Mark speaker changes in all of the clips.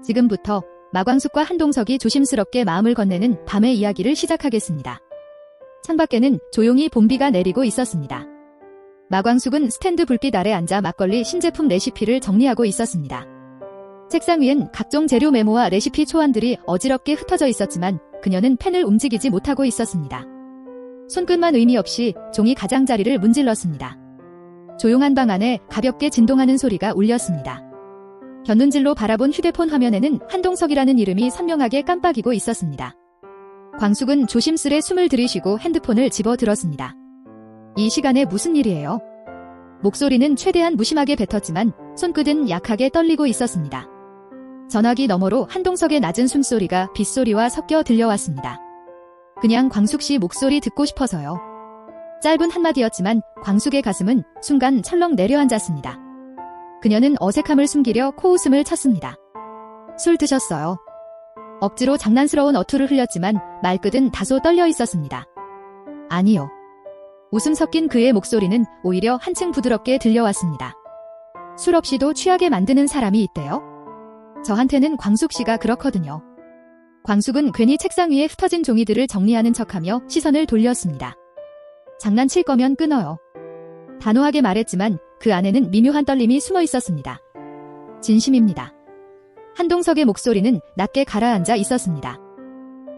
Speaker 1: 지금부터 마광숙과 한동석이 조심스럽게 마음을 건네는 밤의 이야기를 시작하겠습니다. 창밖에는 조용히 봄비가 내리고 있었습니다. 마광숙은 스탠드 불빛 아래 앉아 막걸리 신제품 레시피를 정리하고 있었습니다. 책상 위엔 각종 재료 메모와 레시피 초안들이 어지럽게 흩어져 있었지만 그녀는 펜을 움직이지 못하고 있었습니다. 손끝만 의미 없이 종이 가장자리를 문질렀습니다. 조용한 방 안에 가볍게 진동하는 소리가 울렸습니다. 곁눈질로 바라본 휴대폰 화면에는 한동석이라는 이름이 선명하게 깜빡이고 있었습니다. 광숙은 조심스레 숨을 들이쉬고 핸드폰을 집어들었습니다. 이 시간에 무슨 일이에요? 목소리는 최대한 무심하게 뱉었지만 손끝은 약하게 떨리고 있었습니다. 전화기 너머로 한동석의 낮은 숨소리가 빗소리와 섞여 들려왔습니다. 그냥 광숙씨 목소리 듣고 싶어서요. 짧은 한마디였지만 광숙의 가슴은 순간 철렁 내려앉았습니다. 그녀는 어색함을 숨기려 코웃음을 쳤습니다. 술 드셨어요? 억지로 장난스러운 어투를 흘렸지만 말끝은 다소 떨려 있었습니다. 아니요. 웃음 섞인 그의 목소리는 오히려 한층 부드럽게 들려왔습니다. 술 없이도 취하게 만드는 사람이 있대요? 저한테는 광숙씨가 그렇거든요. 광숙은 괜히 책상 위에 흩어진 종이들을 정리하는 척하며 시선을 돌렸습니다. 장난칠 거면 끊어요. 단호하게 말했지만 그 안에는 미묘한 떨림이 숨어 있었습니다. 진심입니다. 한동석의 목소리는 낮게 가라앉아 있었습니다.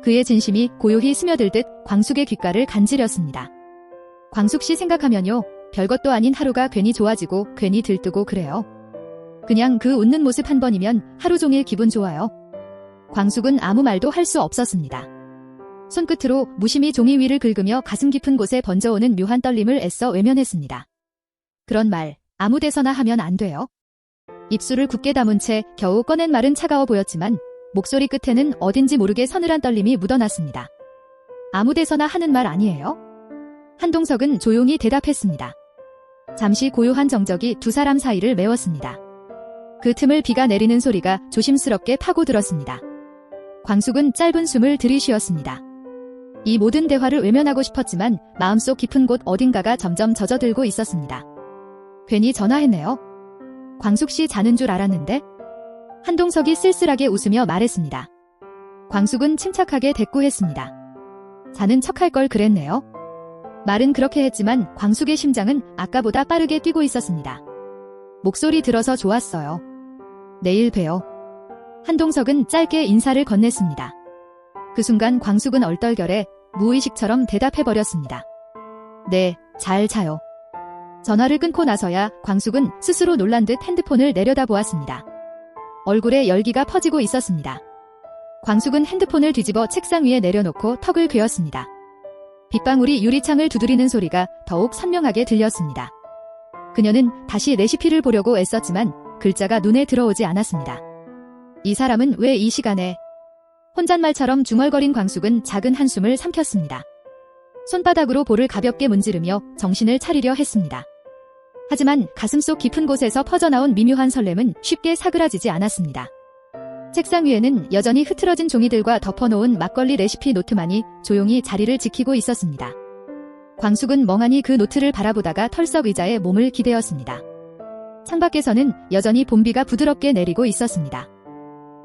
Speaker 1: 그의 진심이 고요히 스며들듯 광숙의 귓가를 간지렸습니다. 광숙씨 생각하면요, 별것도 아닌 하루가 괜히 좋아지고 괜히 들뜨고 그래요. 그냥 그 웃는 모습 한 번이면 하루 종일 기분 좋아요. 광숙은 아무 말도 할 수 없었습니다. 손끝으로 무심히 종이 위를 긁으며 가슴 깊은 곳에 번져오는 묘한 떨림을 애써 외면했습니다. 그런 말 아무 데서나 하면 안 돼요. 입술을 굳게 다문 채 겨우 꺼낸 말은 차가워 보였지만 목소리 끝에는 어딘지 모르게 서늘한 떨림이 묻어났습니다. 아무 데서나 하는 말 아니에요? 한동석은 조용히 대답했습니다. 잠시 고요한 정적이 두 사람 사이를 메웠습니다. 그 틈을 비가 내리는 소리가 조심스럽게 파고들었습니다. 광숙은 짧은 숨을 들이쉬었습니다. 이 모든 대화를 외면하고 싶었지만 마음속 깊은 곳 어딘가가 점점 젖어들고 있었습니다. 괜히 전화했네요. 광숙씨 자는 줄 알았는데? 한동석이 쓸쓸하게 웃으며 말했습니다. 광숙은 침착하게 대꾸했습니다. 자는 척할 걸 그랬네요. 말은 그렇게 했지만 광숙의 심장은 아까보다 빠르게 뛰고 있었습니다. 목소리 들어서 좋았어요. 내일 봬요. 한동석은 짧게 인사를 건넸습니다. 그 순간 광숙은 얼떨결에 무의식처럼 대답해버렸습니다. 네, 잘 자요. 전화를 끊고 나서야 광숙은 스스로 놀란 듯 핸드폰을 내려다보았습니다. 얼굴에 열기가 퍼지고 있었습니다. 광숙은 핸드폰을 뒤집어 책상 위에 내려놓고 턱을 괴었습니다. 빗방울이 유리창을 두드리는 소리가 더욱 선명하게 들렸습니다. 그녀는 다시 레시피를 보려고 애썼지만 글자가 눈에 들어오지 않았습니다. 이 사람은 왜 이 시간에? 혼잣말처럼 중얼거린 광숙은 작은 한숨을 삼켰습니다. 손바닥으로 볼을 가볍게 문지르며 정신을 차리려 했습니다. 하지만 가슴속 깊은 곳에서 퍼져나온 미묘한 설렘은 쉽게 사그라지지 않았습니다. 책상 위에는 여전히 흐트러진 종이들과 덮어놓은 막걸리 레시피 노트만이 조용히 자리를 지키고 있었습니다. 광숙은 멍하니 그 노트를 바라보다가 털썩 의자에 몸을 기대었습니다. 창밖에서는 여전히 봄비가 부드럽게 내리고 있었습니다.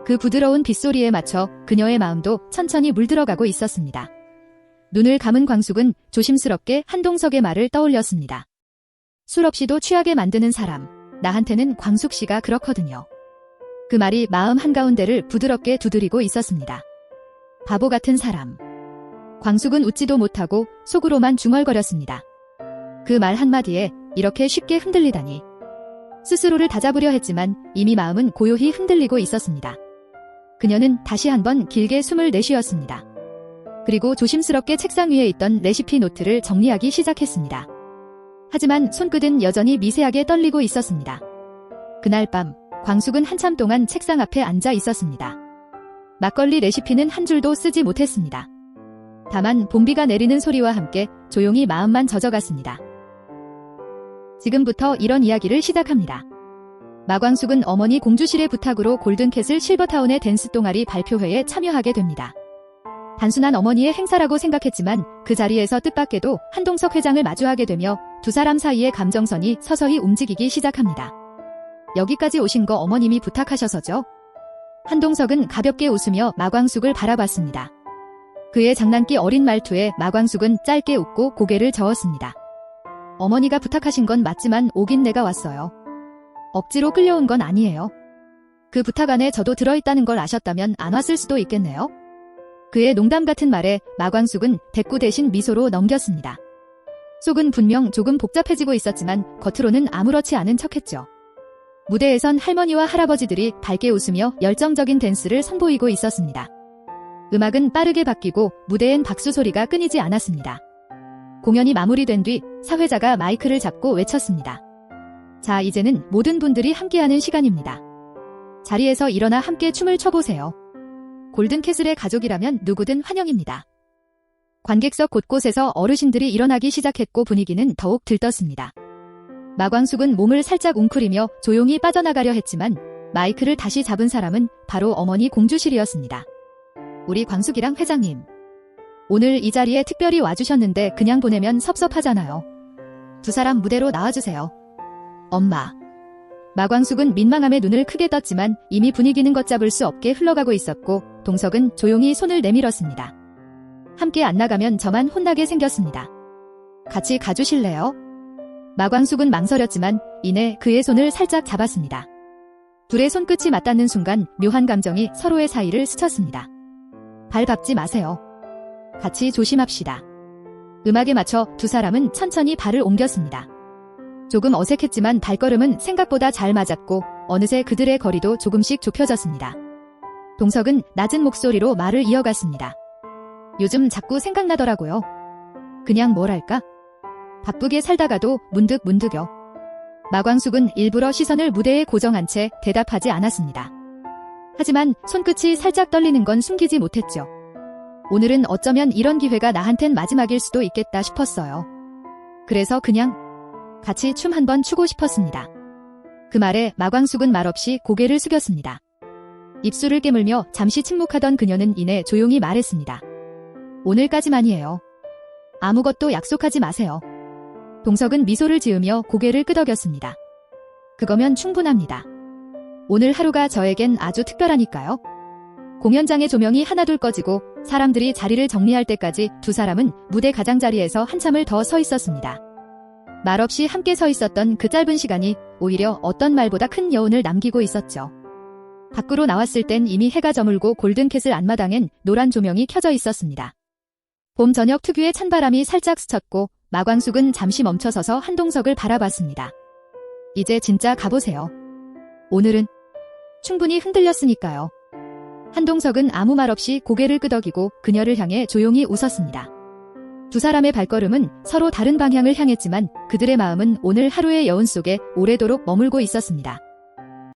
Speaker 1: 그 부드러운 빗소리에 맞춰 그녀의 마음도 천천히 물들어가고 있었습니다. 눈을 감은 광숙은 조심스럽게 한동석의 말을 떠올렸습니다. 술 없이도 취하게 만드는 사람, 나한테는 광숙씨가 그렇거든요. 그 말이 마음 한가운데를 부드럽게 두드리고 있었습니다. 바보 같은 사람. 광숙은 웃지도 못하고 속으로만 중얼거렸습니다. 그 말 한마디에 이렇게 쉽게 흔들리다니. 스스로를 다잡으려 했지만 이미 마음은 고요히 흔들리고 있었습니다. 그녀는 다시 한번 길게 숨을 내쉬었습니다. 그리고 조심스럽게 책상 위에 있던 레시피 노트를 정리하기 시작했습니다. 하지만 손끝은 여전히 미세하게 떨리고 있었습니다. 그날 밤 광숙은 한참 동안 책상 앞에 앉아 있었습니다. 막걸리 레시피는 한 줄도 쓰지 못했습니다. 다만 봄비가 내리는 소리와 함께 조용히 마음만 젖어갔습니다. 지금부터 이런 이야기를 시작합니다. 마광숙은 어머니 공주실의 부탁으로 골든캣을 실버타운의 댄스 동아리 발표회에 참여하게 됩니다. 단순한 어머니의 행사라고 생각했지만 그 자리에서 뜻밖에도 한동석 회장을 마주하게 되며 두 사람 사이의 감정선이 서서히 움직이기 시작합니다. 여기까지 오신 거 어머님이 부탁하셔서죠? 한동석은 가볍게 웃으며 마광숙을 바라봤습니다. 그의 장난기 어린 말투에 마광숙은 짧게 웃고 고개를 저었습니다. 어머니가 부탁하신 건 맞지만 오긴 내가 왔어요. 억지로 끌려온 건 아니에요. 그 부탁 안에 저도 들어있다는 걸 아셨다면 안 왔을 수도 있겠네요. 그의 농담 같은 말에 마광숙은 대꾸 대신 미소로 넘겼습니다. 속은 분명 조금 복잡해지고 있었지만 겉으로는 아무렇지 않은 척했죠. 무대에선 할머니와 할아버지들이 밝게 웃으며 열정적인 댄스를 선보이고 있었습니다. 음악은 빠르게 바뀌고 무대엔 박수 소리가 끊이지 않았습니다. 공연이 마무리된 뒤 사회자가 마이크를 잡고 외쳤습니다. 자, 이제는 모든 분들이 함께하는 시간입니다. 자리에서 일어나 함께 춤을 춰보세요. 골든캐슬의 가족이라면 누구든 환영입니다. 관객석 곳곳에서 어르신들이 일어나기 시작했고 분위기는 더욱 들떴습니다. 마광숙은 몸을 살짝 웅크리며 조용히 빠져나가려 했지만 마이크를 다시 잡은 사람은 바로 어머니 공주실이었습니다. 우리 광숙이랑 회장님. 오늘 이 자리에 특별히 와주셨는데 그냥 보내면 섭섭하잖아요. 두 사람 무대로 나와주세요. 엄마. 마광숙은 민망함에 눈을 크게 떴지만 이미 분위기는 걷잡을 수 없게 흘러가고 있었고 동석은 조용히 손을 내밀었습니다. 함께 안 나가면 저만 혼나게 생겼습니다. 같이 가주실래요? 마광숙은 망설였지만 이내 그의 손을 살짝 잡았습니다. 둘의 손끝이 맞닿는 순간 묘한 감정이 서로의 사이를 스쳤습니다. 발 밟지 마세요. 같이 조심합시다. 음악에 맞춰 두 사람은 천천히 발을 옮겼습니다. 조금 어색했지만 발걸음은 생각보다 잘 맞았고 어느새 그들의 거리도 조금씩 좁혀졌습니다. 동석은 낮은 목소리로 말을 이어갔습니다. 요즘 자꾸 생각나더라고요. 그냥 뭐랄까? 바쁘게 살다가도 문득요. 마광숙은 일부러 시선을 무대에 고정한 채 대답하지 않았습니다. 하지만 손끝이 살짝 떨리는 건 숨기지 못했죠. 오늘은 어쩌면 이런 기회가 나한텐 마지막일 수도 있겠다 싶었어요. 그래서 그냥 같이 춤 한번 추고 싶었습니다. 그 말에 마광숙은 말없이 고개를 숙였습니다. 입술을 깨물며 잠시 침묵하던 그녀는 이내 조용히 말했습니다. 오늘까지만이에요. 아무것도 약속하지 마세요. 동석은 미소를 지으며 고개를 끄덕였습니다. 그거면 충분합니다. 오늘 하루가 저에겐 아주 특별하니까요. 공연장의 조명이 하나둘 꺼지고 사람들이 자리를 정리할 때까지 두 사람은 무대 가장자리에서 한참을 더 서 있었습니다. 말없이 함께 서 있었던 그 짧은 시간이 오히려 어떤 말보다 큰 여운을 남기고 있었죠. 밖으로 나왔을 땐 이미 해가 저물고 골든캐슬 앞마당엔 노란 조명이 켜져 있었습니다. 봄 저녁 특유의 찬바람이 살짝 스쳤고 마광숙은 잠시 멈춰서서 한동석을 바라봤습니다. 이제 진짜 가보세요. 오늘은 충분히 흔들렸으니까요. 한동석은 아무 말 없이 고개를 끄덕이고 그녀를 향해 조용히 웃었습니다. 두 사람의 발걸음은 서로 다른 방향을 향했지만 그들의 마음은 오늘 하루의 여운 속에 오래도록 머물고 있었습니다.